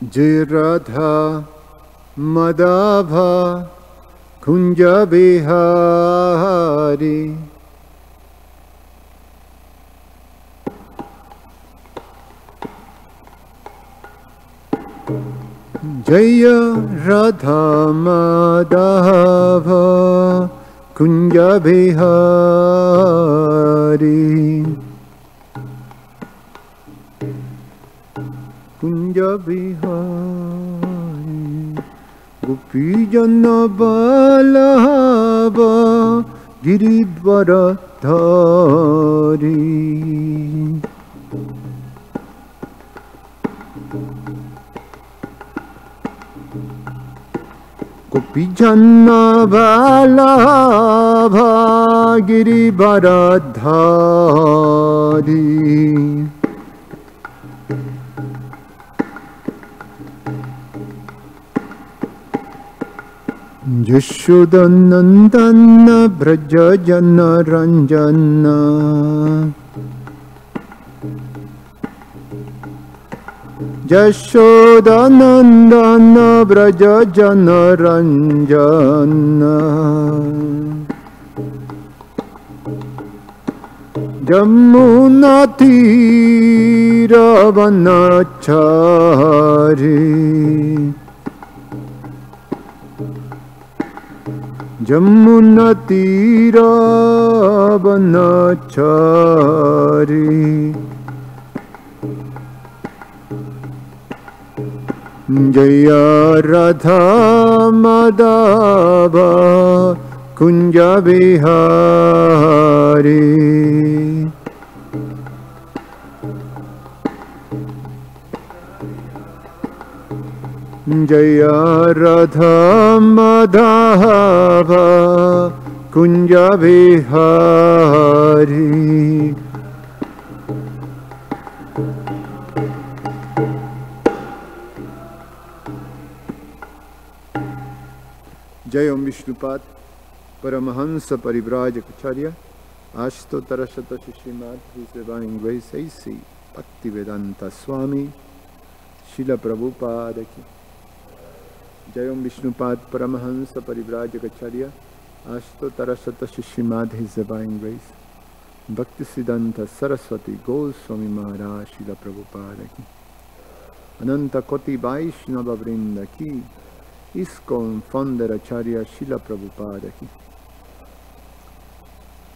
Jai Radha Madhava Kunja Bihari Jaya Radha Madhava Kunja Bihari Kunja Bihari Gopijana Vallabha Giridvara Dhari Gopijana Vallabha Giridvara Dhari Yashodanandana Brajajana Ranjana Yashodanandana Brajajana Ranjana Jamuna Tira Vanachari Jamuna Tira Vanachari Jaya Radha Madhava Kunja Bihari Jaya Radha Madhava Kunja Bihari Jai Om Vishnupad Paramahansa Parivrajacharya Ashto Tarashata Srimad His Divine Grace A.C. Bhaktivedanta Swami Srila Prabhupada Ki Jai Om Vishnupad Paramahansa Parivrajacharya Ashto Tarashata Srimad His Divine Grace Bhaktisiddhanta Saraswati Goswami Maharaj Srila Prabhupada Ki Ananta Koti Vaishnava Vrinda Ki ISKCON Founder Acharya Srila Prabhupada Ki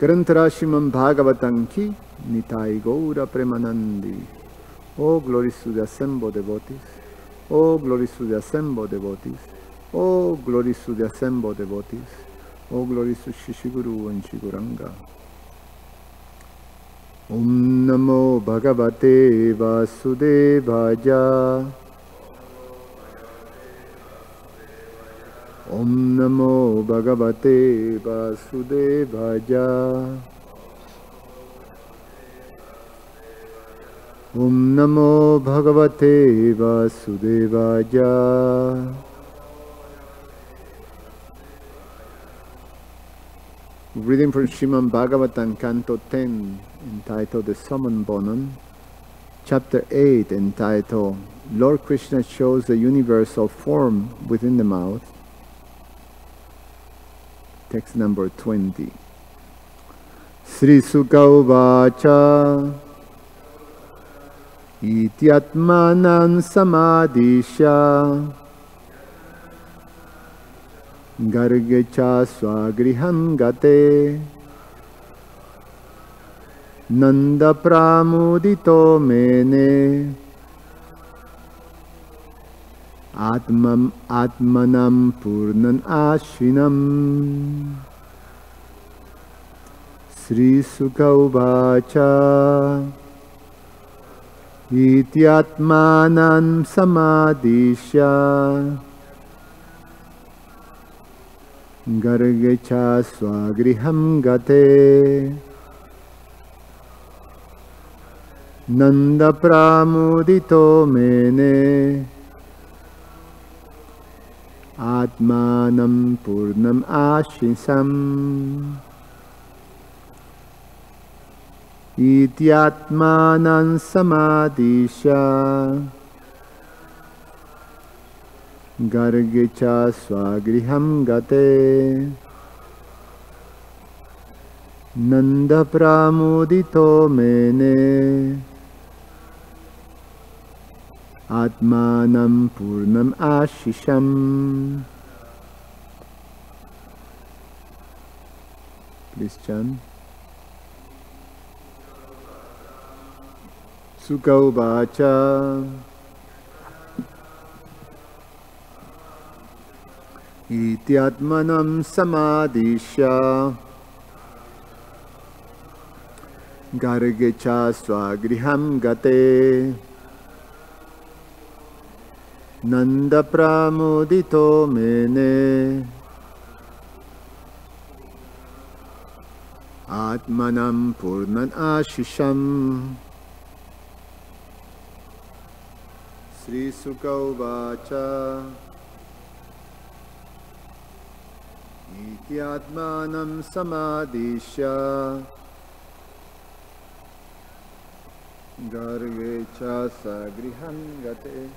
Grantara Srimad Bhagavatam ki Nitai Gaura Premanandi. Oh, glories to the assembled devotees. Oh, glories to the assembled devotees. Oh, glories to the assembled devotees. Oh, glories to Shishiguru and Shiguranga. Om Namo Bhagavate Vasudevaya. Om Namo Bhagavate Vasudevaya. Om Namo Bhagavate Vasudevaya. Reading from Srimad Bhagavatam, Canto 10, entitled The Summon Bonon, Chapter 8, entitled Lord Krishna Shows the Universal Form Within the Mouth, text number 20. Sri Sukha Uvacha Ityatmanan Samadhisha Gargecha Swagriham Gate Nanda Pramudito Mene Atmanam Purnan Ashvinam. Sri Sukha Uvacha Ityatmanan Samadhisha Gargecha Swagriham Gate Nanda Pramudito Mene Atmanam Purnam Ashisam. Ityatmanan Samadhisha Gargecha Swagriham Gate Nanda Pramudito Mene Atmanam Purnam Ashisham. Please chant. Sukha Uvacha Ityatmanam Samadhisha Gargecha Swagriham Gate Nanda Pramudito Mene Atmanam Purnan Ashisham. Sri Sukha Uvacha Ityatmanam Samadhisha Gargecha Sagriham Gate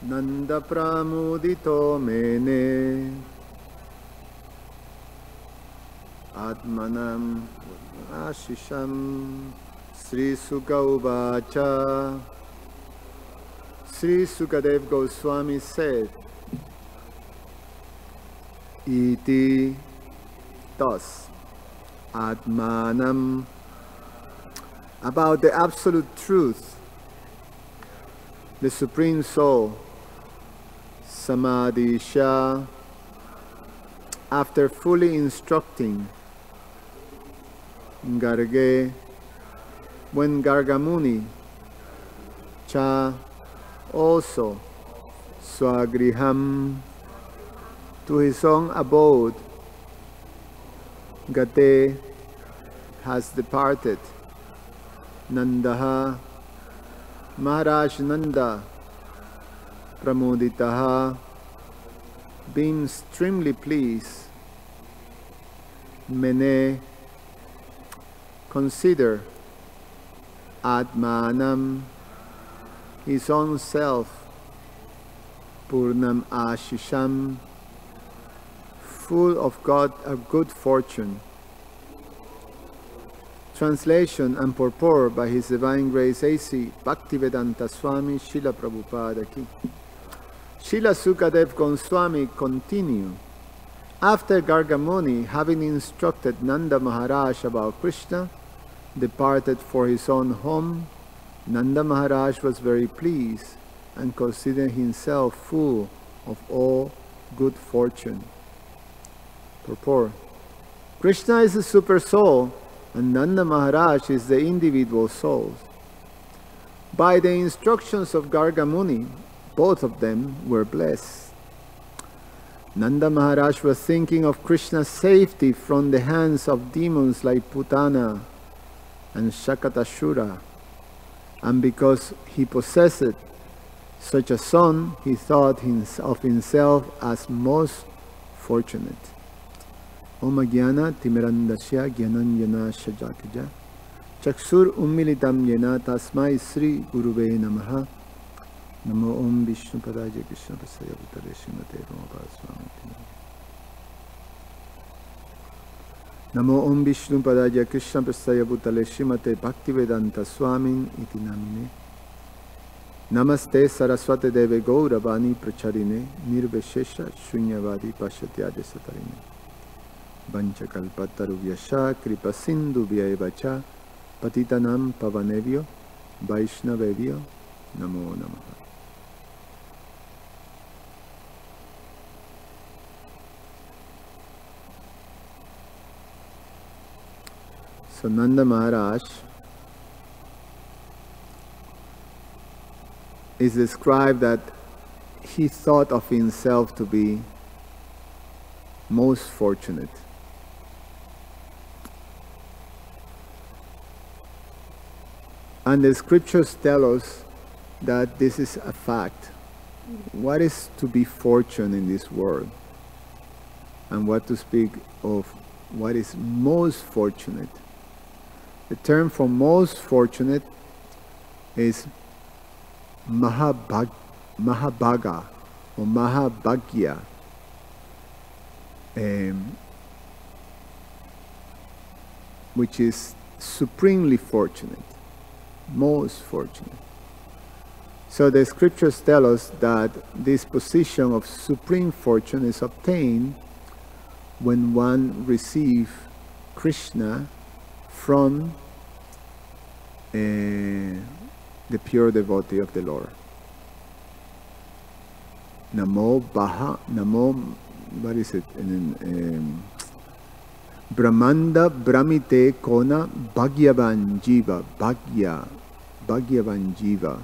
Nanda Pramudito Mene Atmanam Ashisham. Sri Sukha Uvacha. Sri Sukadev Goswami said, Iti, thus, Atmanam, about the absolute truth, the Supreme Soul, Samadhisha, after fully instructing Garge, when Gargamuni, Cha, also, Swagriham, to his own abode, Gate, has departed, Nandaha, Maharaj Nanda, Pramuditaha, being extremely pleased, Mene, consider Atmanam, his own self, Purnam Ashisham, full of good fortune. Translation and purport by His Divine Grace A.C. Bhaktivedanta Swami Srila Prabhupada Ki. Srila Sukadev Goswami continue After Gargamuni, having instructed Nanda Maharaj about Krishna, departed for his own home, Nanda Maharaj was very pleased and considered himself full of all good fortune. Purport. Krishna is the super soul and Nanda Maharaj is the individual soul. By the instructions of Gargamuni, both of them were blessed. Nanda Maharaj was thinking of Krishna's safety from the hands of demons like Putana and Shakatashura, and because he possessed such a son, he thought of himself as most fortunate. Om Jnana Timirandasya Jnananjana Shajakija Chaksur Ummilitam Yena Tasmai Sri Guruve Namaha Namo Om Vishnu Padaya Krishna Prasaya Bhutale Srimate Ramapaswami Namo Om Vishnu Padaya Krishna Prasaya Bhutale Srimate Bhaktivedanta Swamin Iti Namine Namaste Saraswate Deve Gauravani Pracharine Nirveshesha Shunyavadi Pashatyade Satarine Vanchakalpatarubhyasha Kripa Sindhu Vyaevacha Patitanam Pavanevyo Vaishnavevyo Namo Namaha. So Nanda Maharaj is described that he thought of himself to be most fortunate. And the scriptures tell us that this is a fact. What is to be fortunate in this world? And what to speak of what is most fortunate? The term for most fortunate is Mahabhaga or Mahabhagya. Which is supremely fortunate, most fortunate. So the scriptures tell us that this position of supreme fortune is obtained when one receives Krishna from the pure devotee of the Lord. Namo, what is it? Brahmanda Brahmite Kona Bhagyavan Jiva. Bhagyavan Jiva.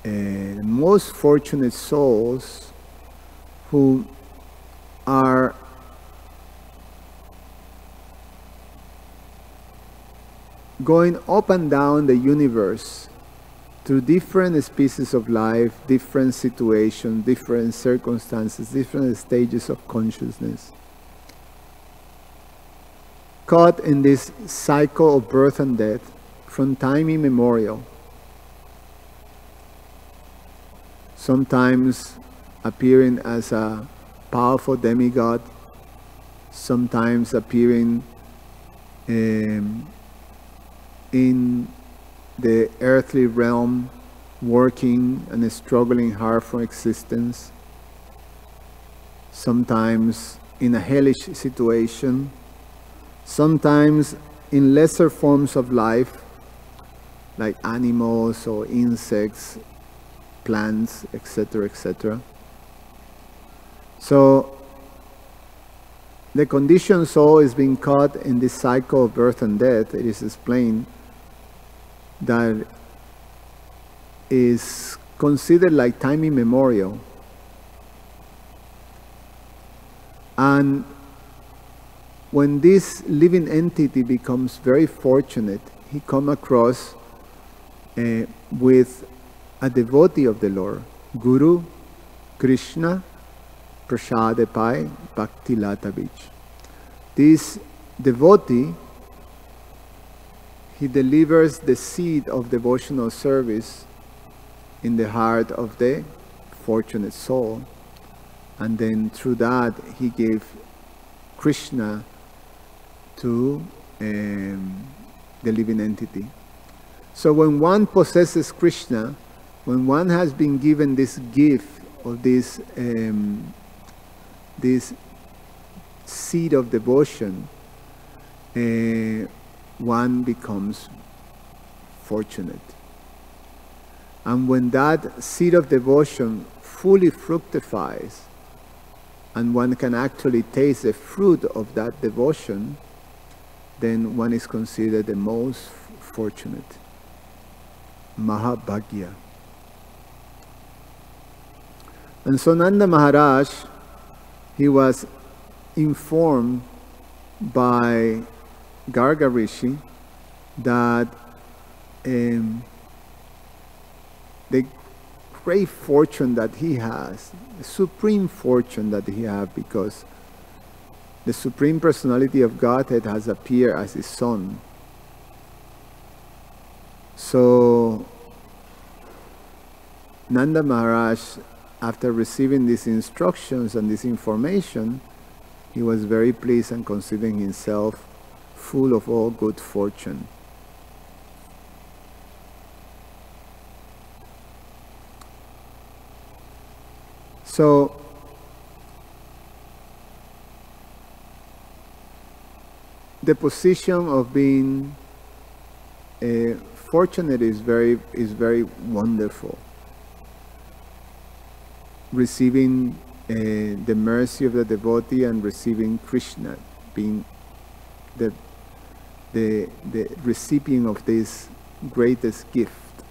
The most fortunate souls who are going up and down the universe through different species of life, different situations, different circumstances, different stages of consciousness. Caught in this cycle of birth and death from time immemorial. Sometimes appearing as a powerful demigod, sometimes appearing in the earthly realm, working and struggling hard for existence, sometimes in a hellish situation, sometimes in lesser forms of life, like animals or insects, plants, etc., etc. So, the conditioned soul is being caught in this cycle of birth and death. It is explained that is considered like time immemorial. And when this living entity becomes very fortunate, he comes across with a devotee of the Lord, Guru Krishna Prasadapai Bhakti Latavich. This devotee, he delivers the seed of devotional service in the heart of the fortunate soul, and then through that he gave Krishna to the living entity. So when one possesses Krishna, when one has been given this gift of this seed of devotion, one becomes fortunate. And when that seed of devotion fully fructifies, and one can actually taste the fruit of that devotion, then one is considered the most fortunate. Mahabhagya. And so Nanda Maharaj, he was informed by Garga Rishi that the great fortune that he has, the supreme fortune that he has, because the Supreme Personality of Godhead has appeared as his son. So Nanda Maharaj, after receiving these instructions and this information, he was very pleased and considering himself full of all good fortune. So the position of being fortunate is very wonderful. Receiving the mercy of the devotee and receiving Krishna, being the recipient of this greatest gift.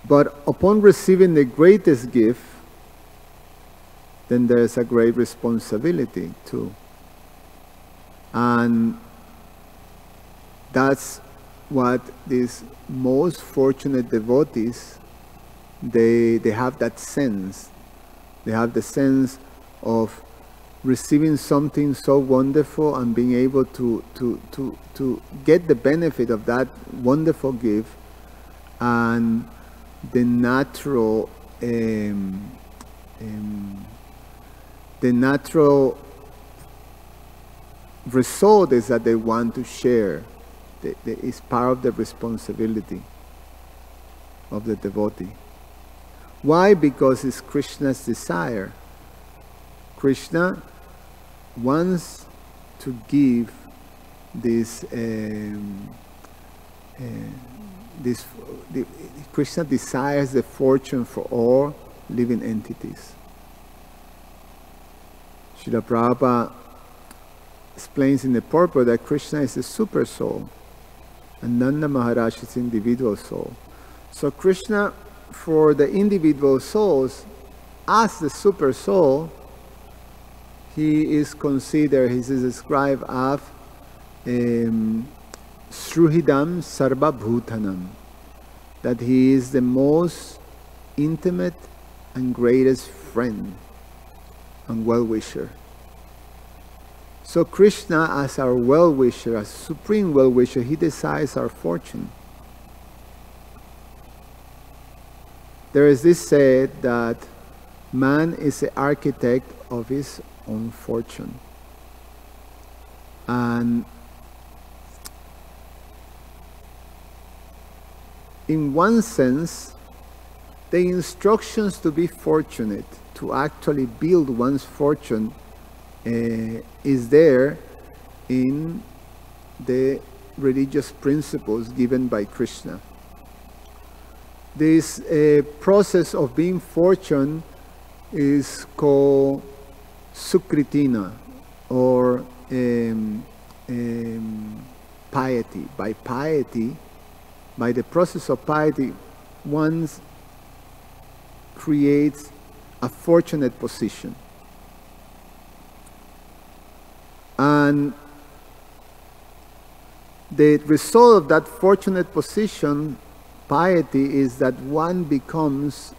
But upon receiving the greatest gift, then there's a great responsibility too. And that's what these most fortunate devotees, they have that sense. They have the sense of receiving something so wonderful and being able to get the benefit of that wonderful gift, and the natural result is that they want to share. It's part of the responsibility of the devotee. Why? Because it's Krishna's desire. Krishna wants to give this. Krishna desires the fortune for all living entities. Srila Prabhupada explains in the purport that Krishna is a super soul and Nanda Maharaj is individual soul. So Krishna, for the individual souls, as the super soul, he is considered, he is described as Sruhidam Sarva Bhutanam, that he is the most intimate and greatest friend and well-wisher. So Krishna, as our well-wisher, as supreme well-wisher, he desires our fortune. There is this said that man is the architect of his own fortune. And in one sense, the instructions to be fortunate, to actually build one's fortune, is there in the religious principles given by Krishna. This process of being fortune is called sukritina, or piety. By piety, by the process of piety, one creates a fortunate position. And the result of that fortunate position, piety, is that one becomes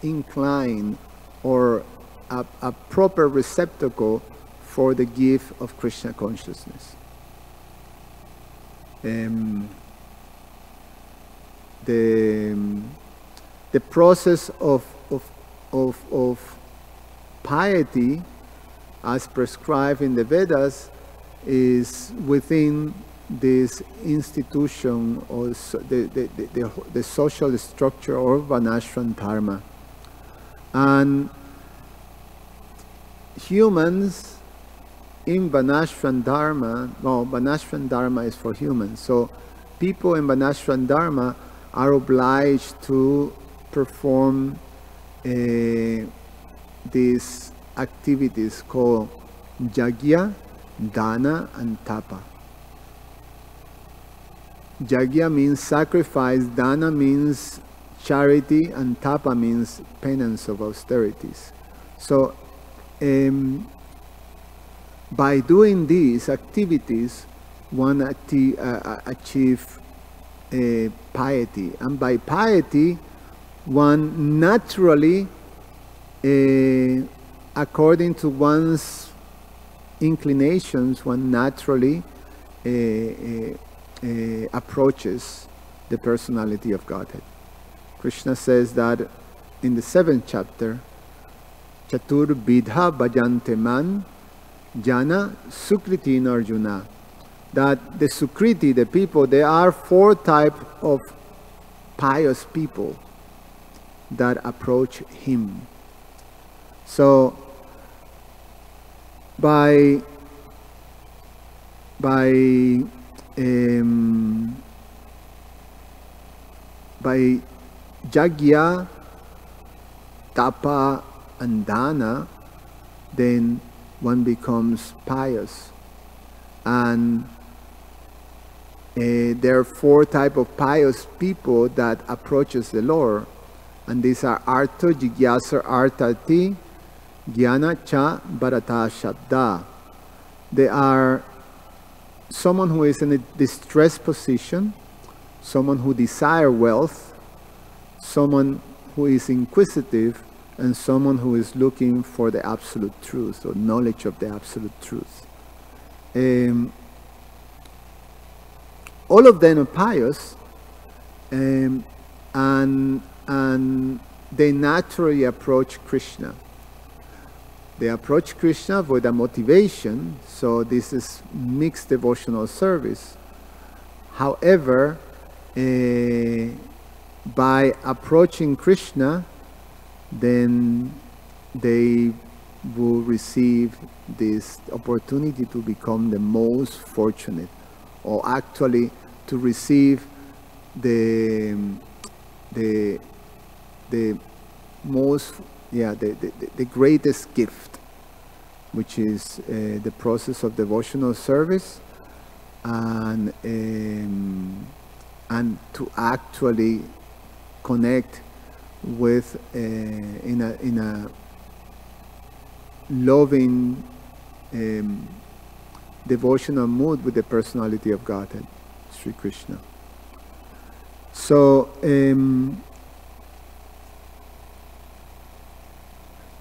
inclined or a proper receptacle for the gift of Krishna consciousness. The process of piety, as prescribed in the Vedas, is within this institution or the social structure of Varnashram Dharma. And humans in Varnashram Dharma, no, Varnashram Dharma is for humans, so people in Varnashram Dharma are obliged to perform these activities called Yajna, Dana, and Tapa. Yajna means sacrifice, Dana means charity, and Tapa means penance of austerities. So by doing these activities, one achieve piety, and by piety one naturally, according to one's inclinations, one naturally approaches the personality of Godhead. Krishna says that in the 7th chapter, Chatur Bidha Bhajante Man Jana Sukriti Arjuna, that the Sukriti, the people, there are 4 types of pious people that approach him. So by Yajna, Tapa, and Dana, then one becomes pious. And there are 4 types of pious people that approaches the Lord, and these are Artha, Jigyasa, Artati, Jnana, Cha, Bharata, Shabda. They are someone who is in a distressed position, someone who desires wealth, someone who is inquisitive, and someone who is looking for the absolute truth or knowledge of the absolute truth. All of them are pious, and they naturally approach Krishna. They approach Krishna with a motivation, so this is mixed devotional service. However, by approaching Krishna, then they will receive this opportunity to become the most fortunate, or actually to receive the most, the greatest gift, which is the process of devotional service, and to actually connect with in a loving devotional mood with the personality of Godhead, Sri Krishna. So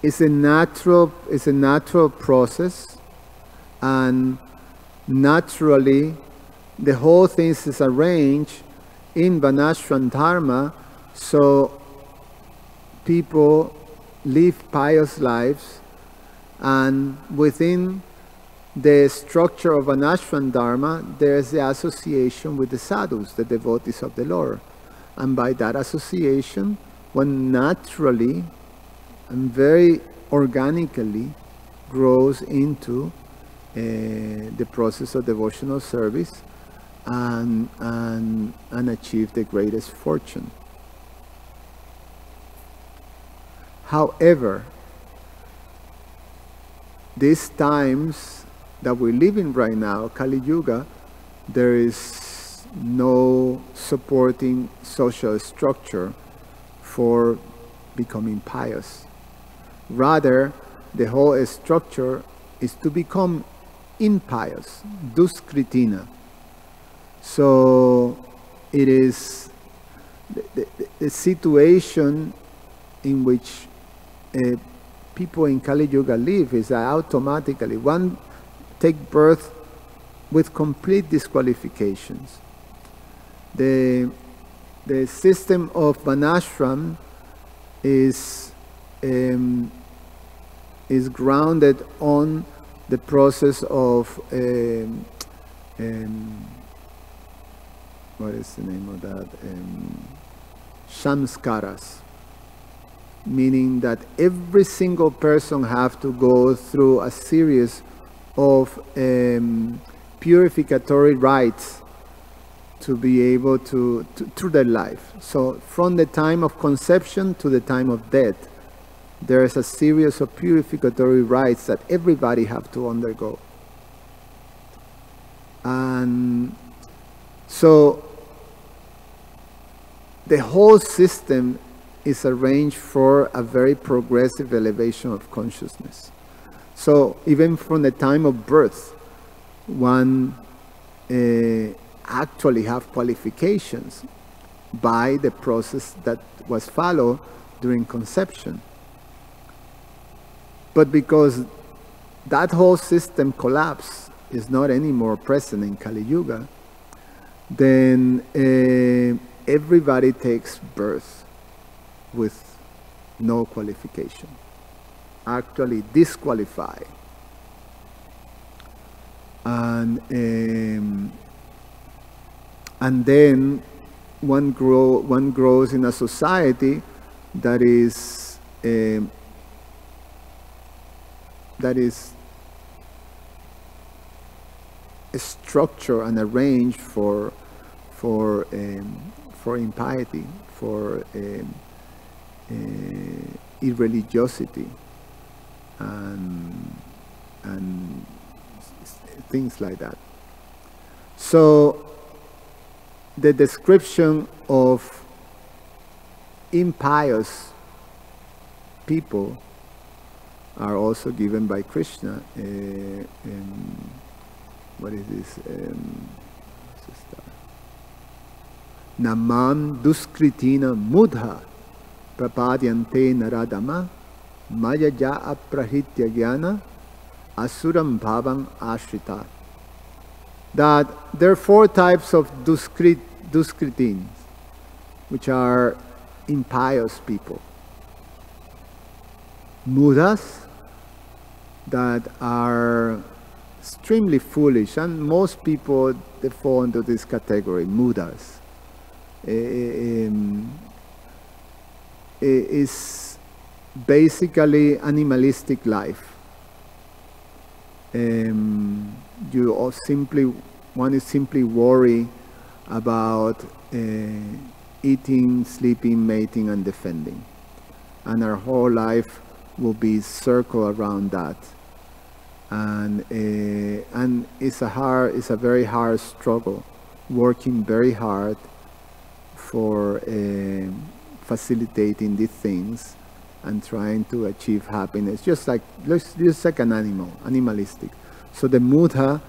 it's a natural process, and naturally the whole thing is arranged in Varnashram Dharma, so people live pious lives, and within the structure of Varnashram Dharma there is the association with the sadhus, the devotees of the Lord, and by that association one naturally and very organically grows into the process of devotional service and achieve the greatest fortune. However, these times that we live in right now, Kali Yuga, there is no supporting social structure for becoming pious. Rather, the whole structure is to become impious, duskritina. So it is the situation in which people in Kali Yuga live is that automatically one take birth with complete disqualifications. The system of Varnashram is grounded on the process of what is the name of that? Samskaras, meaning that every single person have to go through a series of purificatory rites to be able to through their life. So from the time of conception to the time of death, there is a series of purificatory rites that everybody have to undergo. And so the whole system is arranged for a very progressive elevation of consciousness. So even from the time of birth, one actually have qualifications by the process that was followed during conception. But because that whole system collapsed, is not anymore present in Kali Yuga, then everybody takes birth with no qualification, actually disqualified. And then one grows in a society that is structured and arranged for impiety, for irreligiosity, and things like that. So the description of impious people are also given by Krishna. What is this? Namam duskritina mudha prapadyante naradama maya ja aprahitya jnana asuram bhavam ashrita. That there are 4 types of duskritins, which are impious people. Mudhas, that are extremely foolish, and most people, they fall into this category, mudhas. Is basically animalistic life. One is simply worry about eating, sleeping, mating, and defending, and our whole life will be circled around that. And it's a very hard struggle, working very hard for facilitating these things and trying to achieve happiness, just like an animal, animalistic. So the mudha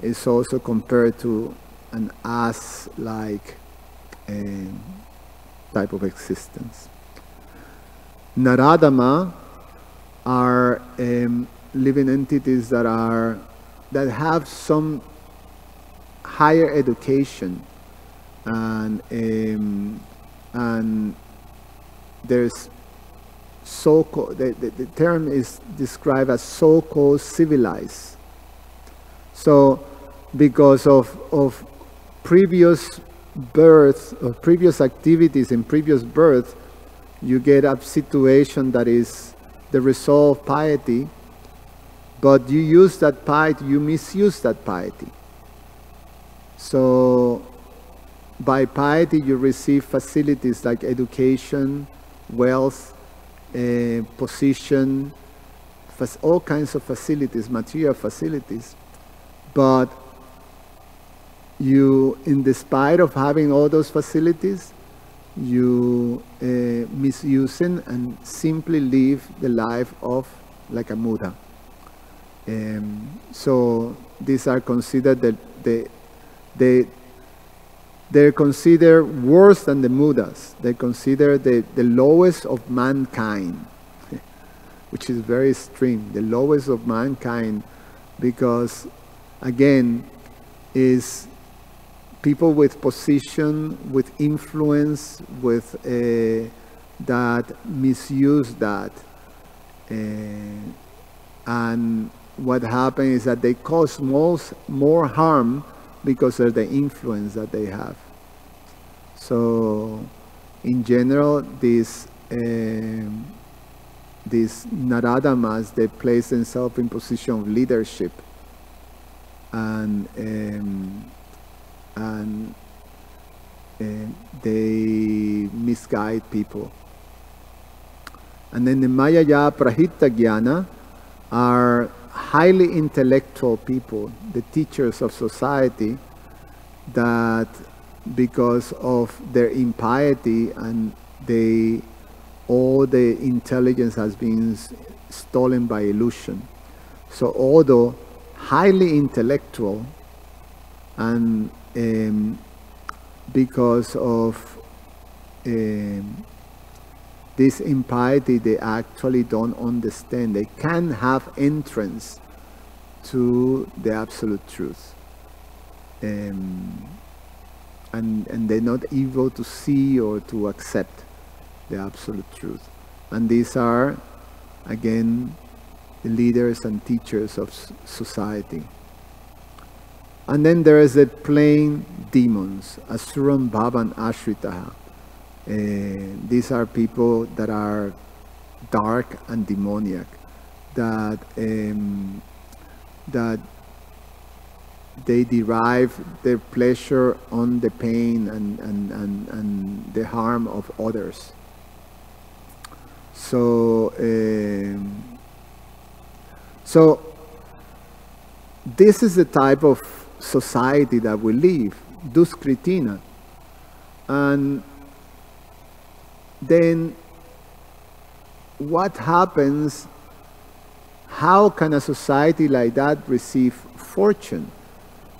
is also compared to an ass-like type of existence. Naradama are living entities that have some higher education, and there's so-called, the term is described as so-called civilized. So because of previous birth, or previous activities in previous birth, you get a situation that is the result of piety, but you use that piety, you misuse that piety. So by piety you receive facilities like education, wealth, position, all kinds of facilities, material facilities. But you, in despite of having all those facilities, you misusing and simply live the life of like a Buddha. So these are considered they're considered worse than the Buddhas. They consider the lowest of mankind, which is very extreme, the lowest of mankind, because again is people with position, with influence, with that misuse that, and what happens is that they cause more harm because of the influence that they have. So in general, these Naradamas, they place themselves in position of leadership, and they misguide people. And then the Mayaya Prahita Jnana are highly intellectual people, the teachers of society, that because of their impiety and all the intelligence has been stolen by illusion. So although highly intellectual, and because of this impiety, they actually don't understand. They can't have entrance to the absolute truth. And they're not able to see or to accept the absolute truth. And these are, again, the leaders and teachers of society. And then there is the plain demons, Asuram Bhavan Ashritaha. These are people that are dark and demoniac, that they derive their pleasure on the pain and the harm of others. So this is the type of society that we live, Duskritina. And then what happens? How can a society like that receive fortune?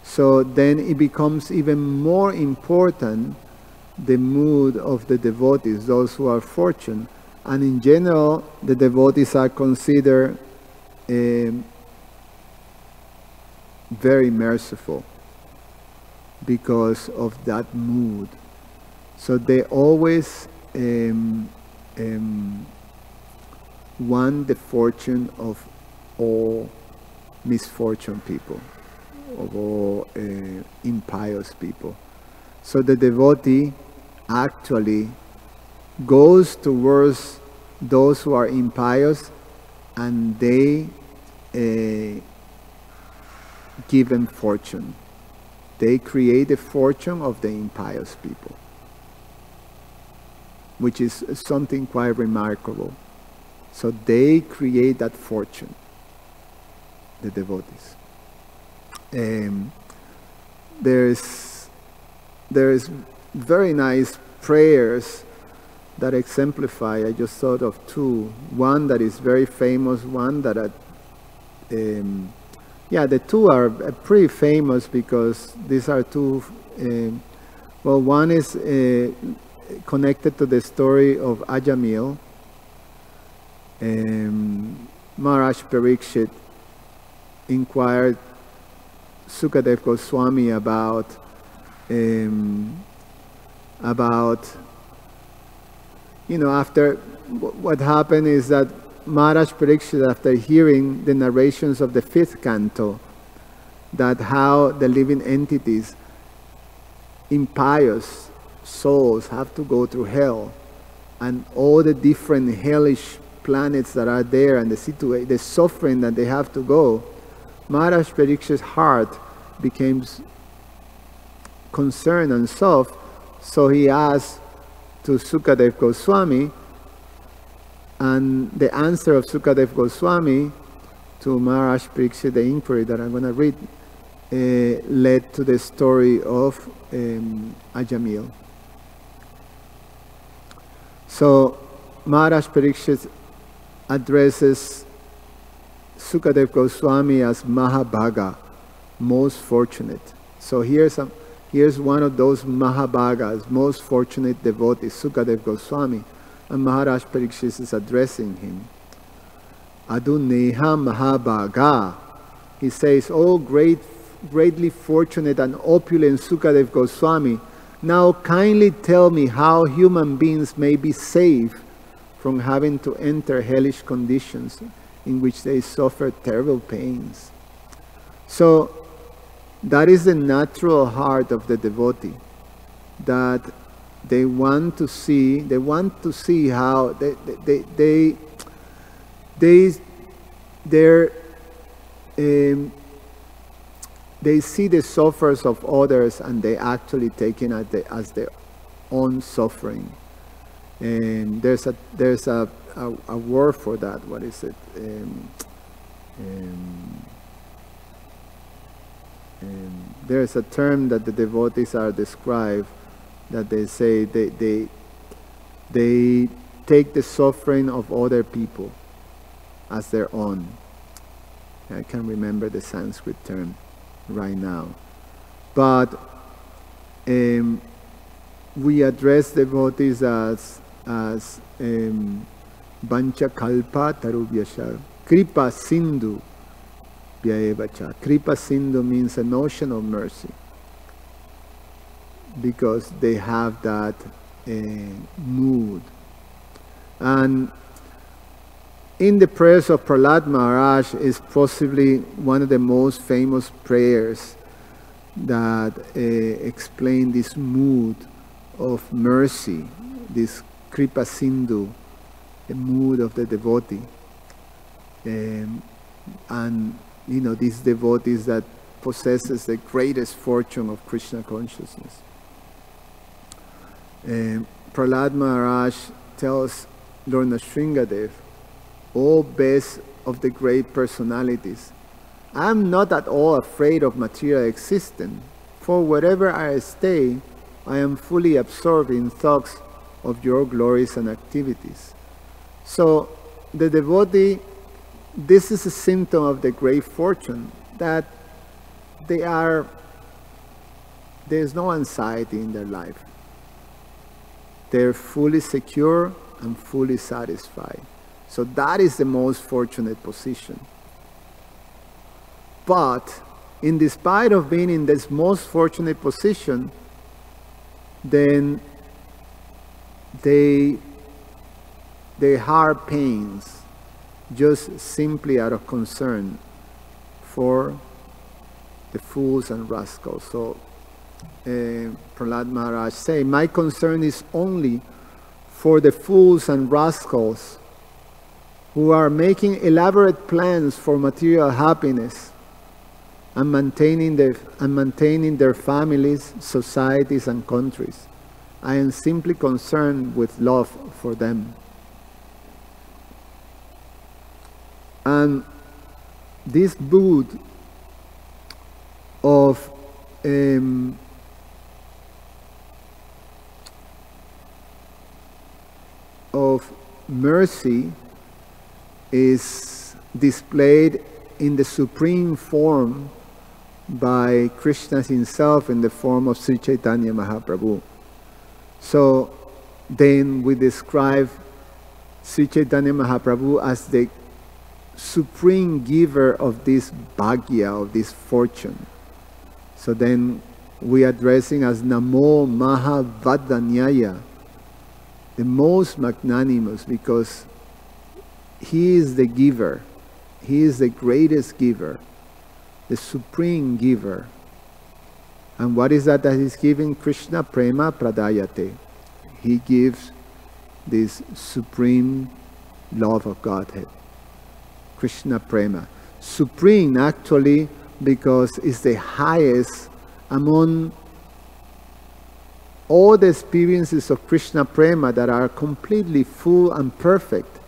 So then it becomes even more important, the mood of the devotees, those who are fortunate. And in general, the devotees are considered very merciful because of that mood. So they always want the fortune of all misfortune people, of all impious people. So the devotee actually goes towards those who are impious, and they give them fortune. They create the fortune of the impious people, which is something quite remarkable. So they create that fortune, the devotees. There's very nice prayers that exemplify. I just thought of two. One that is very famous, one that the two are pretty famous because these are two. Well, one is connected to the story of Ajamil. Maharaj Parikshit inquired Sukadev Goswami about after what happened is that Maharaj Parikshit, after hearing the narrations of the 5th canto, that how the living entities, impious souls, have to go through hell, and all the different hellish planets that are there, and the suffering that they have to go, Maharaj Parikshit's heart became concerned and soft. So he asked to Sukadev Goswami, and the answer of Sukadev Goswami to Maharaj Parikshit, the inquiry that I'm going to read, led to the story of Ajamil. So Maharaj Parikshit addresses Sukadev Goswami as Mahabhaga, most fortunate. So here's one of those Mahabhagas, most fortunate devotees, Sukadev Goswami, and Maharaj Parikshit is addressing him. Aduneha Mahabhaga. He says, "Oh, greatly fortunate and opulent Sukadev Goswami, now kindly tell me how human beings may be saved from having to enter hellish conditions in which they suffer terrible pains." So that is the natural heart of the devotee, that they want to see how they see the sufferers of others, and they actually take it as their own suffering. And there's a word for that. What is it? There's a term that the devotees are described, that they say they take the suffering of other people as their own. I can't remember the Sanskrit term right now, but we address devotees as Vancha Kalpa Tarubhyasha Kripa Sindhu Vyayevacha. Kripa Sindhu means an ocean of mercy, because they have that mood. And in the prayers of Prahlad Maharaj is possibly one of the most famous prayers that explain this mood of mercy, this Kripa Sindhu, the mood of the devotee. And these devotees that possesses the greatest fortune of Krishna consciousness. Prahlad Maharaj tells Lord Nrsingadev, "O best of the great personalities, I am not at all afraid of material existence, for wherever I stay, I am fully absorbed in thoughts of your glories and activities." So the devotee, this is a symptom of the great fortune, that there's no anxiety in their life. They're fully secure and fully satisfied. So that is the most fortunate position. But in despite of being in this most fortunate position, then they heart pains just simply out of concern for the fools and rascals. So Prahlad Maharaj say, "My concern is only for the fools and rascals who are making elaborate plans for material happiness and maintaining their families, societies, and countries. I am simply concerned with love for them." And this mood of mercy is displayed in the supreme form by Krishna himself in the form of Sri Chaitanya Mahaprabhu. So then we describe Sri Chaitanya Mahaprabhu as the supreme giver of this bhagya, of this fortune. So then we addressing as Namo Mahavadanyaya, the most magnanimous, because he is the giver. He is the greatest giver, the supreme giver. And what is that he's giving? Krishna Prema Pradayate. He gives this supreme love of Godhead. Krishna Prema. Supreme actually because it's the highest among all the experiences of Krishna Prema that are completely full and perfect.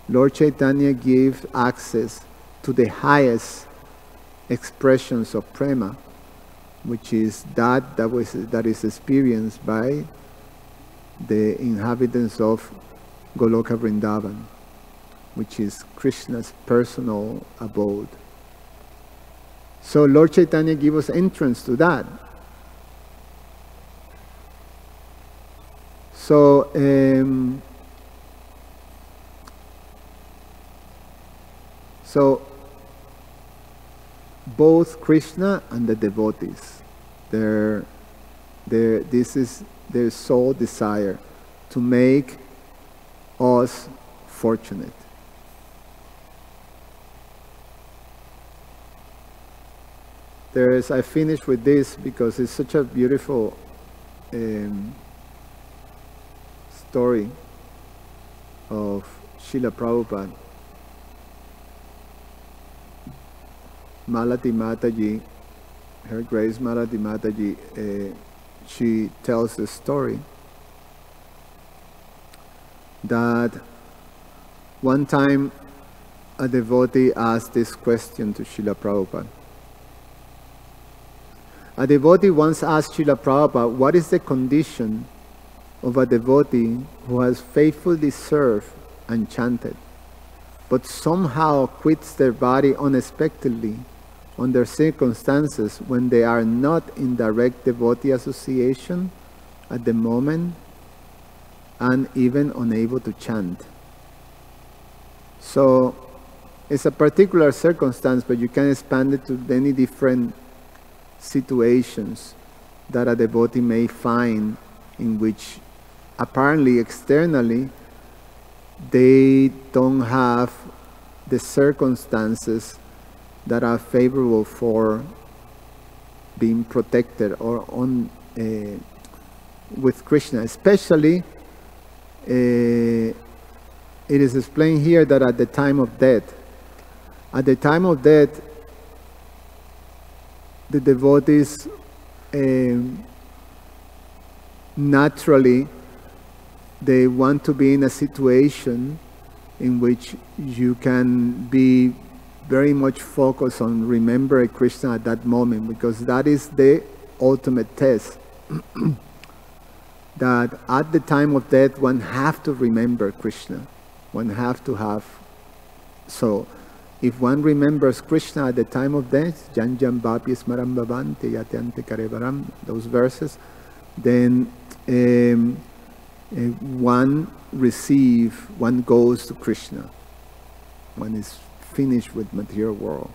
Lord Chaitanya gives access to the highest expressions of Prema, which is that is experienced by the inhabitants of Goloka Vrindavan, which is Krishna's personal abode. So Lord Chaitanya gives us entrance to that. So both Krishna and the devotees, this is their sole desire, to make us fortunate. I finish with this because it's such a beautiful story of Srila Prabhupada. Malati Mataji, Her Grace Malati Mataji, she tells the story that one time a devotee asked this question to Srila Prabhupada. A devotee once asked Srila Prabhupada, what is the condition of a devotee who has faithfully served and chanted, but somehow quits their body unexpectedly under circumstances when they are not in direct devotee association at the moment and even unable to chant? So it's a particular circumstance, but you can expand it to many different situations that a devotee may find in which apparently externally they don't have the circumstances that are favorable for being protected or on with Krishna. Especially it is explained here that at the time of death, the devotees naturally they want to be in a situation in which you can be very much focused on remembering Krishna at that moment, because that is the ultimate test. That at the time of death one have to remember Krishna. One have to have. So if one remembers Krishna at the time of death, Jan Jan Bhapi Smaram Bhavante Yatyante Karevaram, those verses, then one goes to Krishna. One is finished with material world.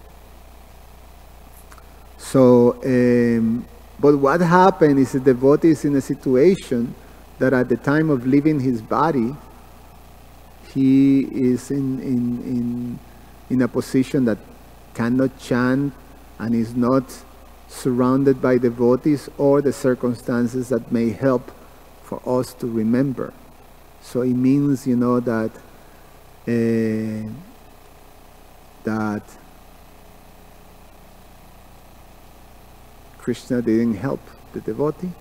So, but what happened is the devotee is in a situation that at the time of leaving his body, he is in a position that cannot chant and is not surrounded by devotees or the circumstances that may help for us to remember. So it means, that that Krishna didn't help the devotee.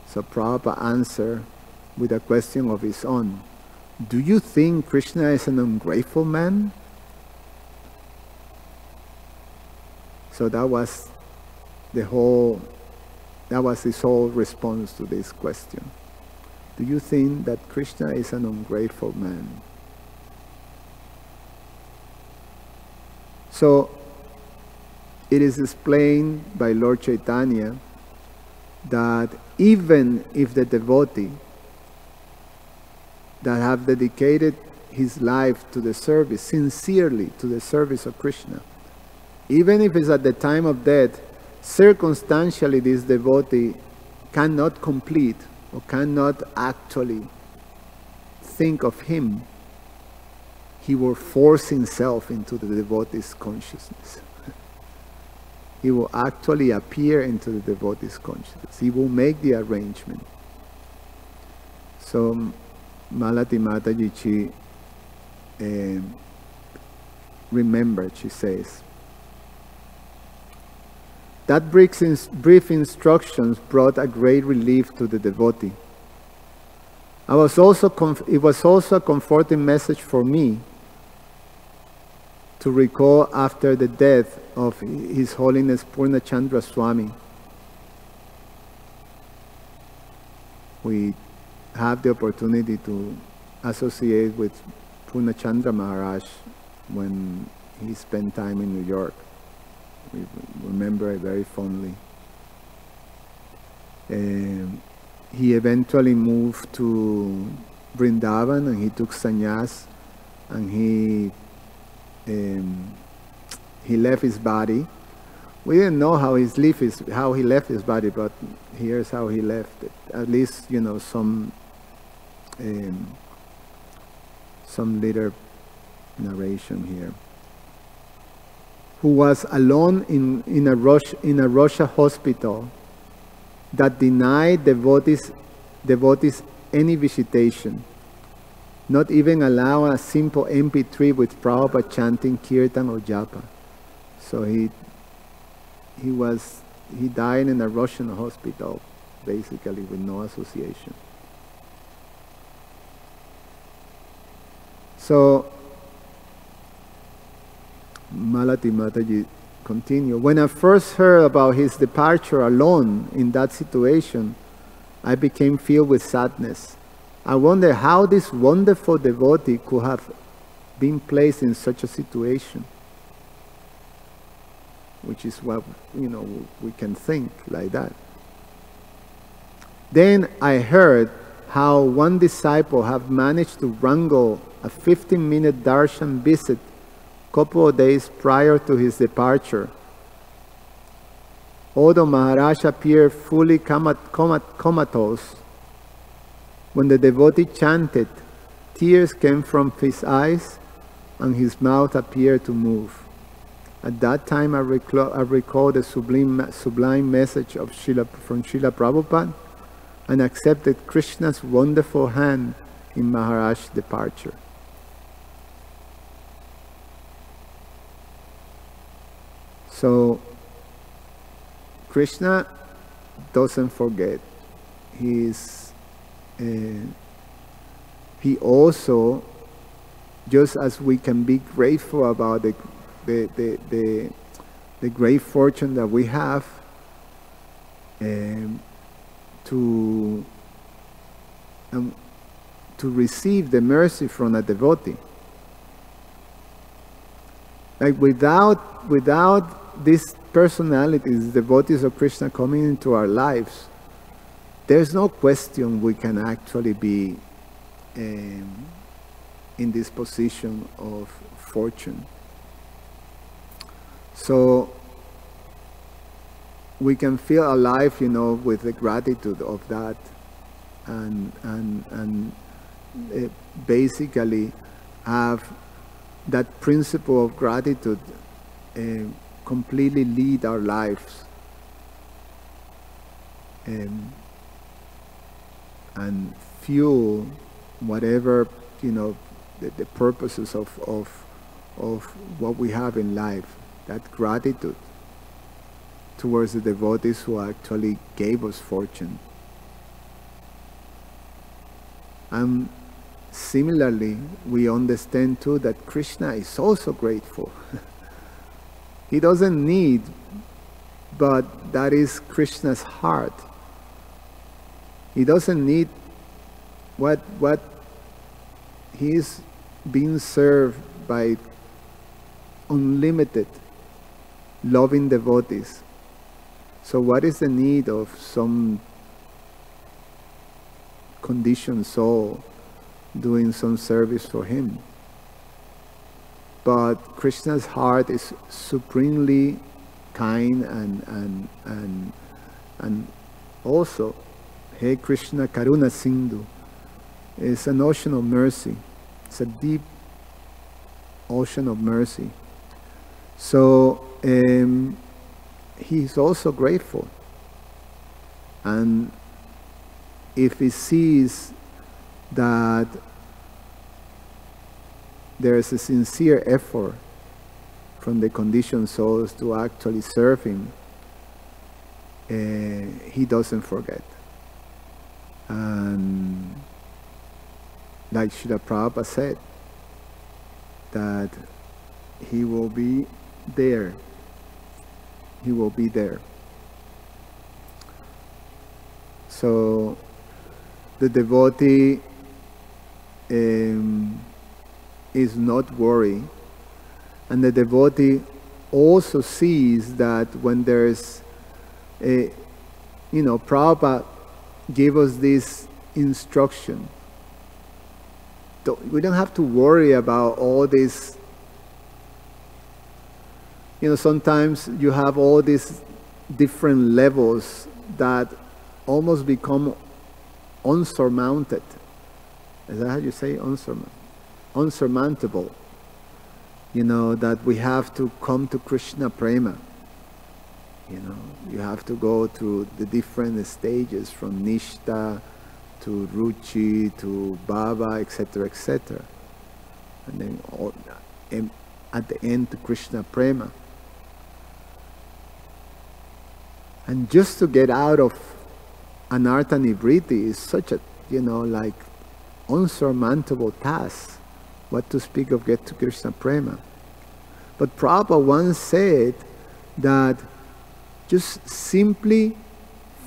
So Prabhupada answered with a question of his own. Do you think Krishna is an ungrateful man? So that was his whole response to this question. Do you think that Krishna is an ungrateful man? So it is explained by Lord Chaitanya that even if the devotee that have dedicated his life to the service, sincerely to the service of Krishna, even if it's at the time of death, circumstantially this devotee cannot complete or cannot actually think of him, he will force himself into the devotee's consciousness. He will actually appear into the devotee's consciousness. He will make the arrangement. So Malati Mataji, she remembered, she says, that brief instructions brought a great relief to the devotee. It was also a comforting message for me to recall after the death of His Holiness Purnachandra Swami. We have the opportunity to associate with Purnachandra Maharaj when he spent time in New York. We remember it very fondly. He eventually moved to Vrindavan and he took sannyas, and he left his body. We didn't know how he left his body, but here's how he left it. At least, some later narration here. Who was alone in a Russia hospital that denied devotees any visitation, not even allow a simple MP3 with Prabhupada chanting kirtan or japa. So he died in a Russian hospital, basically with no association. So Malati Mataji continued, when I first heard about his departure alone in that situation, I became filled with sadness. I wonder how this wonderful devotee could have been placed in such a situation, which is what, we can think like that. Then I heard how one disciple have managed to wrangle a 15-minute darshan visit a couple of days prior to his departure. Although Maharaj appeared fully comatose, when the devotee chanted, tears came from his eyes and his mouth appeared to move. At that time I recall the sublime message of from Srila Prabhupada and accepted Krishna's wonderful hand in Maharaj's departure. So Krishna doesn't forget. He also, just as we can be grateful about the great fortune that we have to receive the mercy from a devotee. Like without these personalities, devotees of Krishna coming into our lives, there's no question we can actually be in this position of fortune. So we can feel alive, with the gratitude of that, and basically have that principle of gratitude completely lead our lives, and fuel whatever the purposes of what we have in life. That gratitude towards the devotees who actually gave us fortune. And similarly, we understand too that Krishna is also grateful. He doesn't need, but that is Krishna's heart. He doesn't need what he is being served by unlimited loving devotees. So what is the need of some conditioned soul doing some service for him? But Krishna's heart is supremely kind and also, Hey Krishna Karuna Sindhu is an ocean of mercy. It's a deep ocean of mercy. So he's also grateful. And if he sees that there is a sincere effort from the conditioned souls to actually serve him, he doesn't forget. And like Srila Prabhupada said, that he will be there. He will be there. So the devotee is not worried, and the devotee also sees that when there's a, Prabhupada gave us this instruction. We don't have to worry about all this. Sometimes you have all these different levels that almost become unsurmounted. Is that how you say unsurmountable? That we have to come to Krishna Prema. You have to go through the different stages from Nishta to Ruchi, to Baba, etc., etc. And then and at the end to Krishna Prema. And just to get out of Anartha Nivriti is such a, like unsurmountable task. What to speak of get to Krishna Prema. But Prabhupada once said that just simply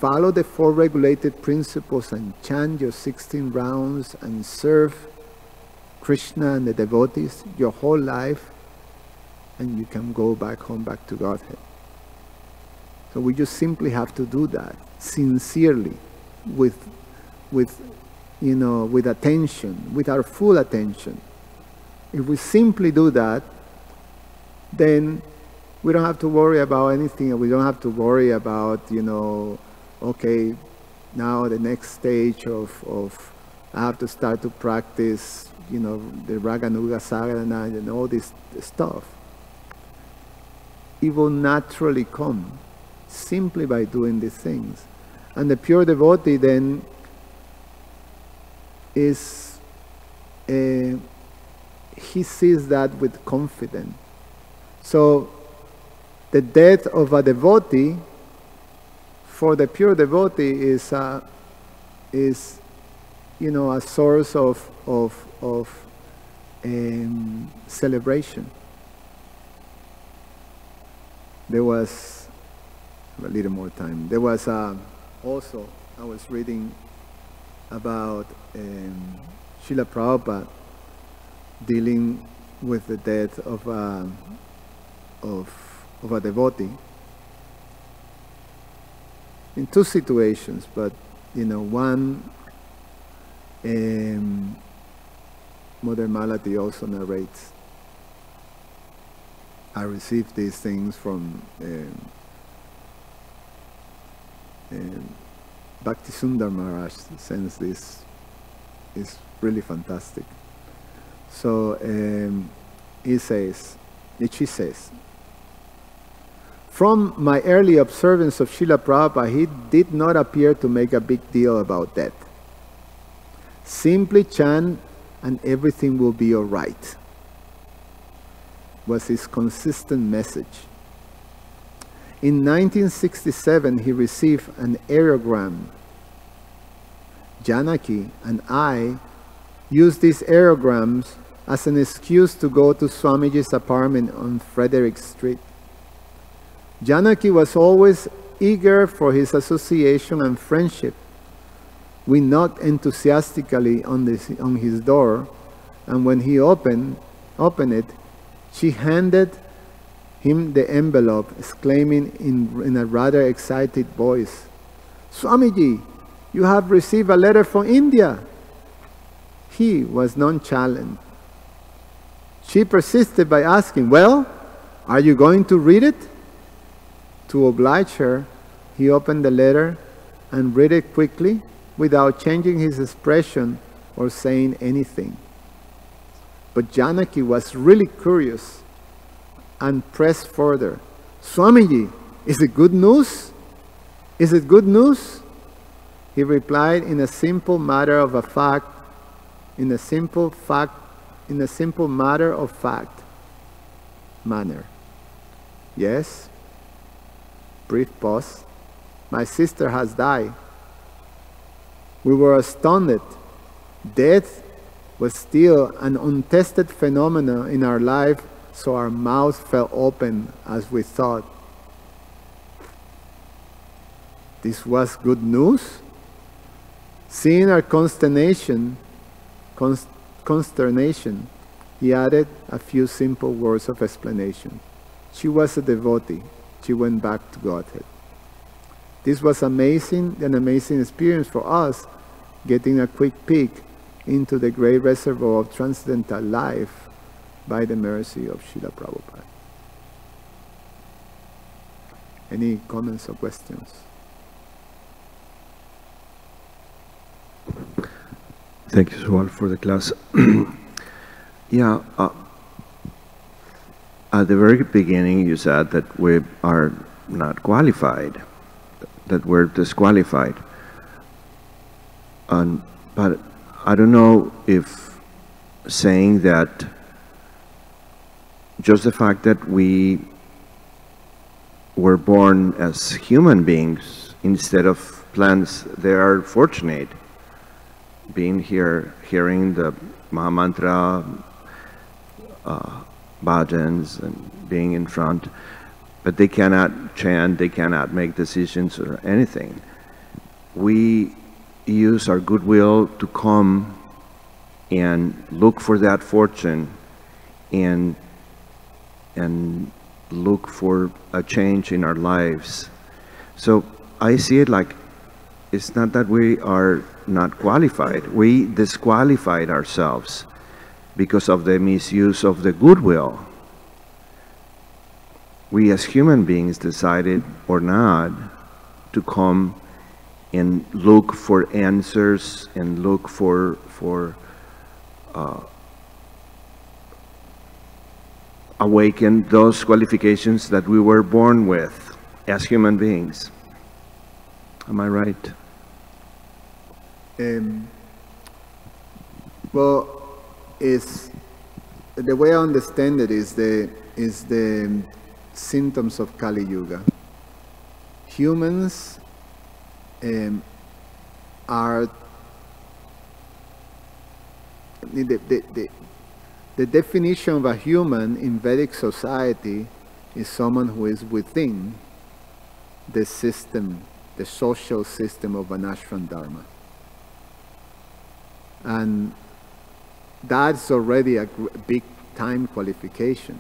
follow the 4 regulated principles and chant your 16 rounds and serve Krishna and the devotees your whole life, and you can go back home, back to Godhead. So we just simply have to do that sincerely, with attention, with our full attention. If we simply do that, then we don't have to worry about anything. We don't have to worry about, okay, now the next stage of I have to start to practice, the Raganuga Sadhana and all this stuff. It will naturally come simply by doing these things. And the pure devotee then is, he sees that with confidence. So the death of a devotee, for the pure devotee, is a source of celebration. There was a little more time. There was also, I was reading about Srila Prabhupada dealing with the death of a devotee in 2 situations, but one, Mother Malati also narrates. I received these things from Bhaktisundar Maharaj, since this is really fantastic. So she says, from my early observance of Srila Prabhupada, he did not appear to make a big deal about that. Simply chant and everything will be all right, was his consistent message. In 1967, he received an aerogram. Janaki and I used these aerograms as an excuse to go to Swamiji's apartment on Frederick Street. Janaki was always eager for his association and friendship. We knocked enthusiastically on his door, and when he opened it, she handed him the envelope, exclaiming in a rather excited voice, "Swamiji, you have received a letter from India." He was nonchalant. She persisted by asking, "Well, are you going to read it?" To oblige her, he opened the letter and read it quickly without changing his expression or saying anything. But Janaki was really curious and pressed further. "Swamiji, is it good news? Is it good news?" He replied in a simple matter of fact manner. "Yes." Brief pause. "My sister has died." We were astounded. Death was still an untested phenomenon in our life, so our mouths fell open as we thought. This was good news? Seeing our consternation, he added a few simple words of explanation. She was a devotee. She went back to Godhead. This was an amazing experience for us, getting a quick peek into the great reservoir of transcendental life by the mercy of Srila Prabhupada. Any comments or questions? Thank you, Subala, for the class. Yeah, at the very beginning you said that we are not qualified, that we're disqualified. But I don't know if saying that just the fact that we were born as human beings instead of plants, they are fortunate being here, hearing the Mahamantra, bhajans, and being in front, but they cannot chant, they cannot make decisions or anything. We use our goodwill to come and look for that fortune and look for a change in our lives. So I see it like it's not that we are not qualified. We disqualified ourselves because of the misuse of the goodwill. We as human beings decided or not to come and look for answers and look for awaken those qualifications that we were born with as human beings. Am I right? Well, is the way I understand it is the symptoms of Kali Yuga. Humans are the definition of a human in Vedic society is someone who is within the system, the social system of Varnashram Dharma. And that's already a big time qualification.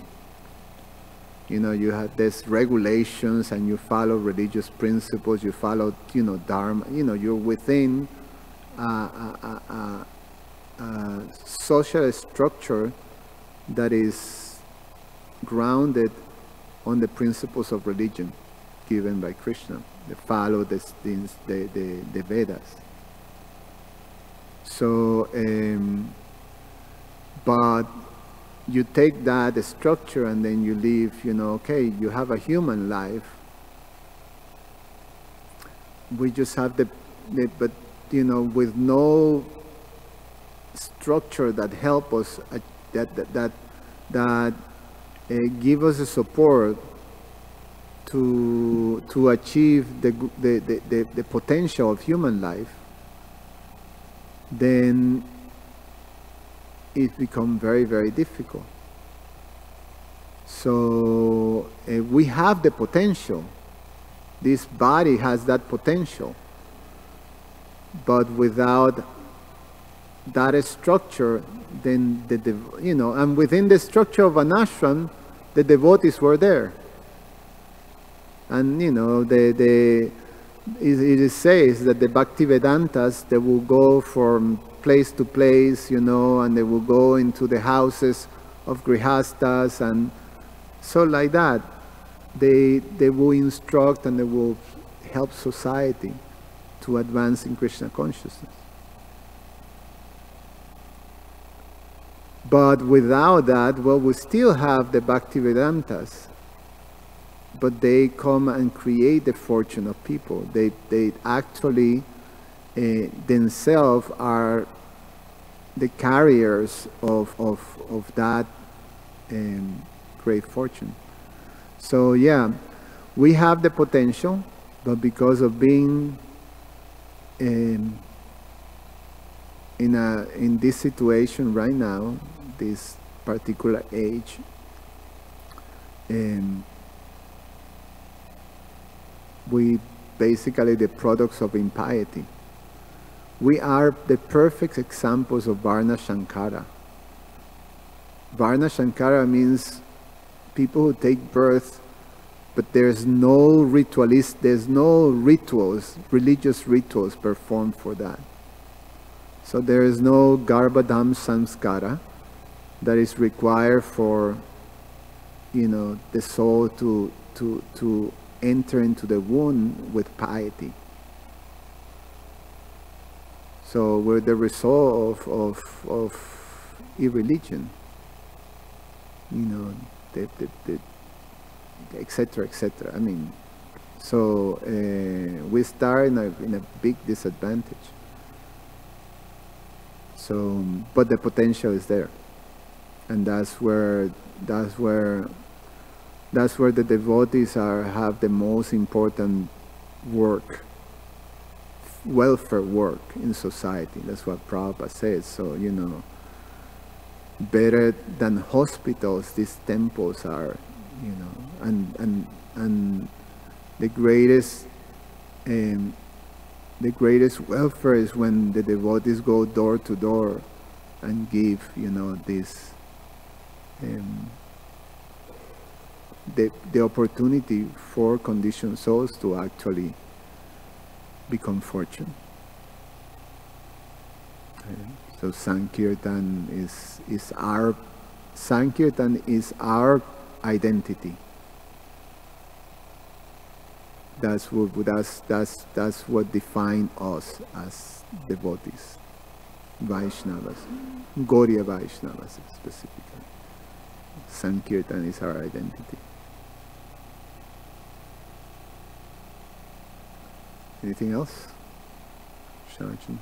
You know, you have these regulations and you follow religious principles, you follow, Dharma, you're within a social structure that is grounded on the principles of religion given by Krishna. They follow the Vedas. So, but you take that structure and then you live, okay, you have a human life. We just have but with no structure that help us, that give us the support to achieve the potential of human life, then it becomes very, very difficult. So we have the potential. This body has that potential. But without that structure, then and within the structure of an ashram, the devotees were there. And it says that the Bhaktivedantas, they will go from place to place, and they will go into the houses of grihastas, and so like that, they will instruct and they will help society to advance in Krishna consciousness. But without that, well, we still have the Bhaktivedantas, but they come and create the fortune of people. They actually themselves are the carriers of that great fortune. So yeah, we have the potential, but because of being in this situation right now, this particular age, we basically the products of impiety. We are the perfect examples of Varna Shankara. Varna Shankara means people who take birth, but there's no rituals, religious rituals performed for that. So there is no Garbhadham Samskara that is required for, the soul to enter into the womb with piety. So we're the result of irreligion, etc., etc. I mean, so we start in a big disadvantage. So, but the potential is there, and that's where the devotees have the most important work, welfare work in society. That's what Prabhupada says. So, you know, better than hospitals, these temples are, you know, and the greatest welfare is when the devotees go door to door and give, you know, this the opportunity for conditioned souls to actually become fortunate. So Sankirtan is our identity. That's what defines us as devotees, Vaishnavas, Gaudiya Vaishnavas specifically. Sankirtan is our identity. Anything else, Shanachan?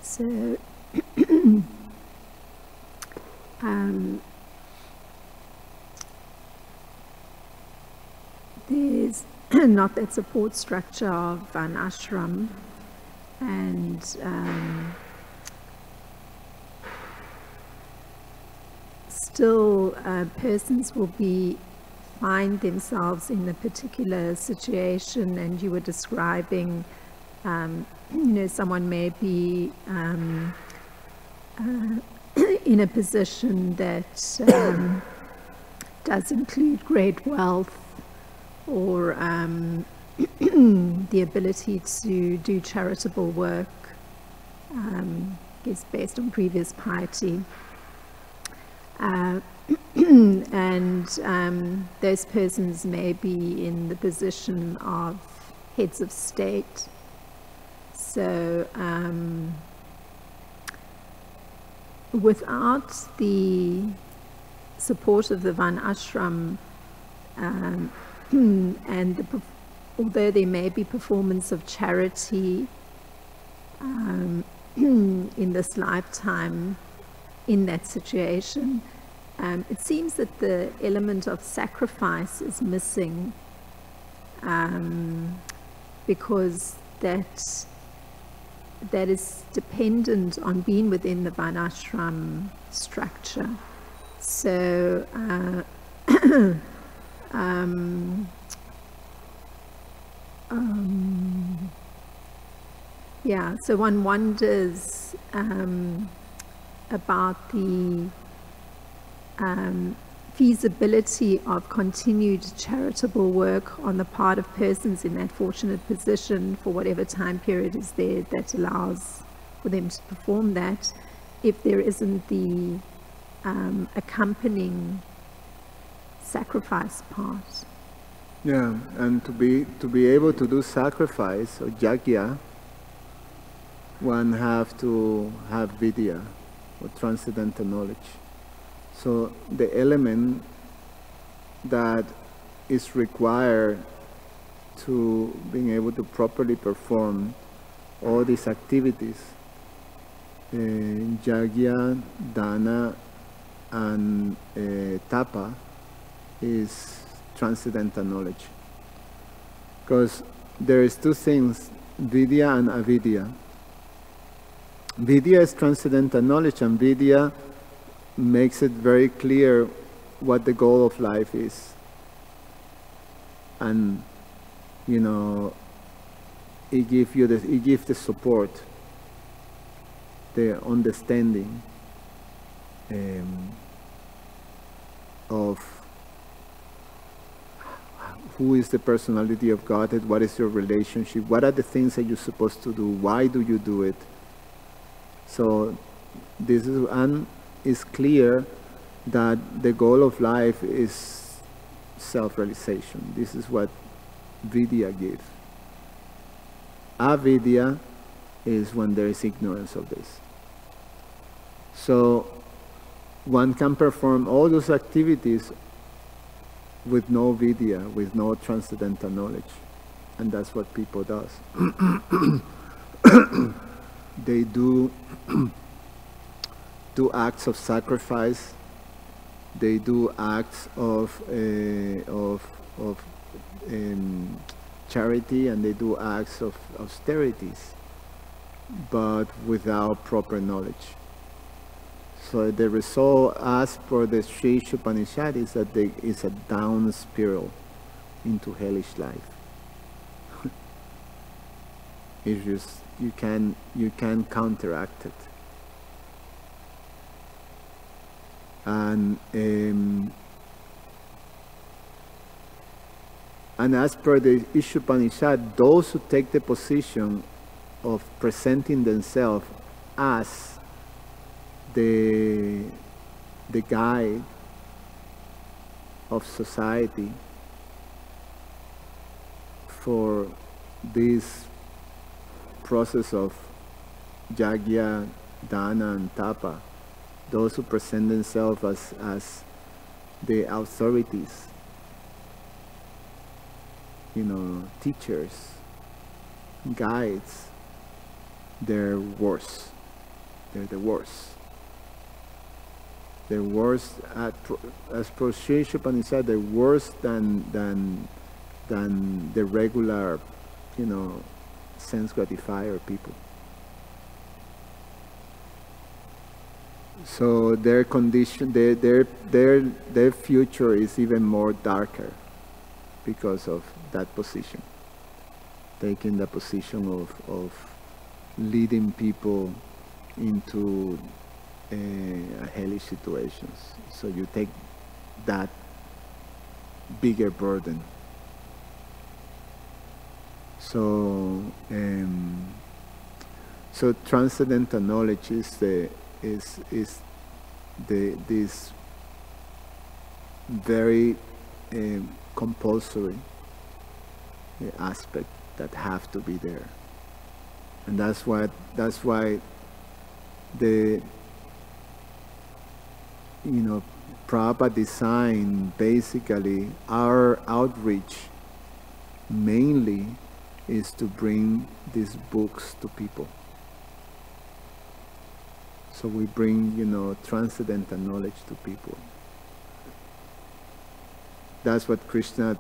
So, there's not that support structure of an ashram, and still persons will find themselves in a particular situation, and you were describing you know, someone may be in a position that does include great wealth, or the ability to do charitable work, is based on previous piety. And those persons may be in the position of heads of state. So without the support of the Van Ashram, and although there may be performance of charity in this lifetime in that situation, it seems that the element of sacrifice is missing, because that is dependent on being within the Varnashram structure. So yeah, so one wonders about the feasibility of continued charitable work on the part of persons in that fortunate position for whatever time period is there that allows for them to perform that, if there isn't the accompanying sacrifice part. Yeah, and to be able to do sacrifice or yajna, one have to have vidya or transcendental knowledge. So the element that is required to being able to properly perform all these activities, yajna, dana, and tapa, is transcendental knowledge. Because there is two things, vidya and avidya. Vidya is transcendental knowledge, and vidya makes it very clear what the goal of life is. And, you know, it gives the support, the understanding of who is the personality of Godhead, what is your relationship, what are the things that you're supposed to do, why do you do it. So this is, and it's clear that the goal of life is self-realization. This is what vidya gives. Avidya is when there is ignorance of this. So one can perform all those activities with no vidya, with no transcendental knowledge. And that's what people does. They do acts of sacrifice. They do acts of charity, and they do acts of austerities, but without proper knowledge. So the result, as per the Sri Upanishad, is that there is a down spiral into hellish life. It's just you can counteract it. And as per the Upanishad, those who take the position of presenting themselves as the guide of society for this process of yagya, dana, and tapa, those who present themselves as the authorities, teachers, guides, they're worse. They're the worst. They're worse as per Sri Upanishad, they're worse than the regular, sense gratifier people. So their condition, their future is even more darker because of that position, taking the position of leading people into hellish situations. So you take that bigger burden. So transcendental knowledge is this very compulsory aspect that have to be there, and that's why the Prabhupada designed basically our outreach mainly is to bring these books to people. So we bring, transcendental knowledge to people. That's what Krishna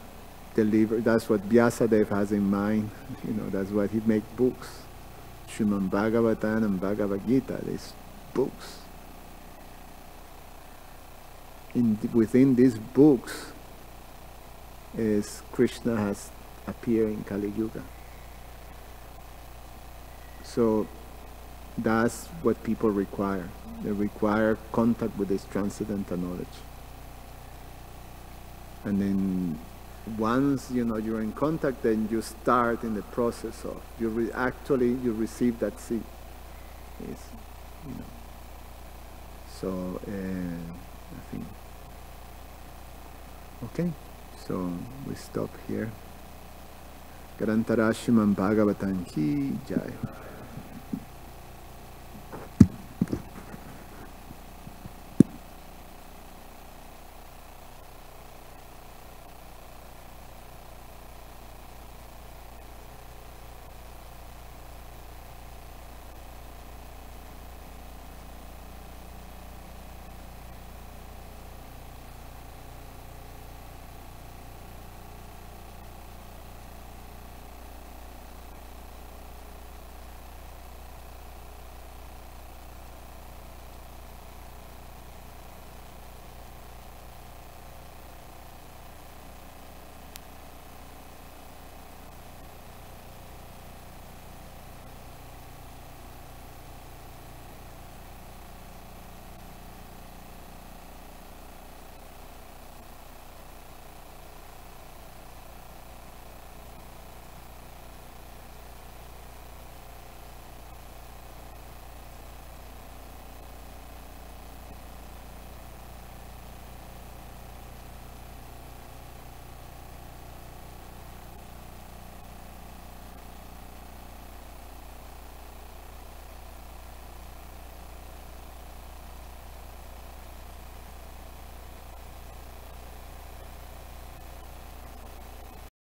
delivered. That's what Vyasadeva has in mind. That's why he make books. Srimad Bhagavatam and Bhagavad Gita, these books. Within these books is Krishna has appeared in Kali Yuga. So that's what people require. They require contact with this transcendental knowledge. And then once you're in contact, then you start in the process of you receive that seed. So I think okay. So we stop here. Garantarashimam Bhagavatam ki jai.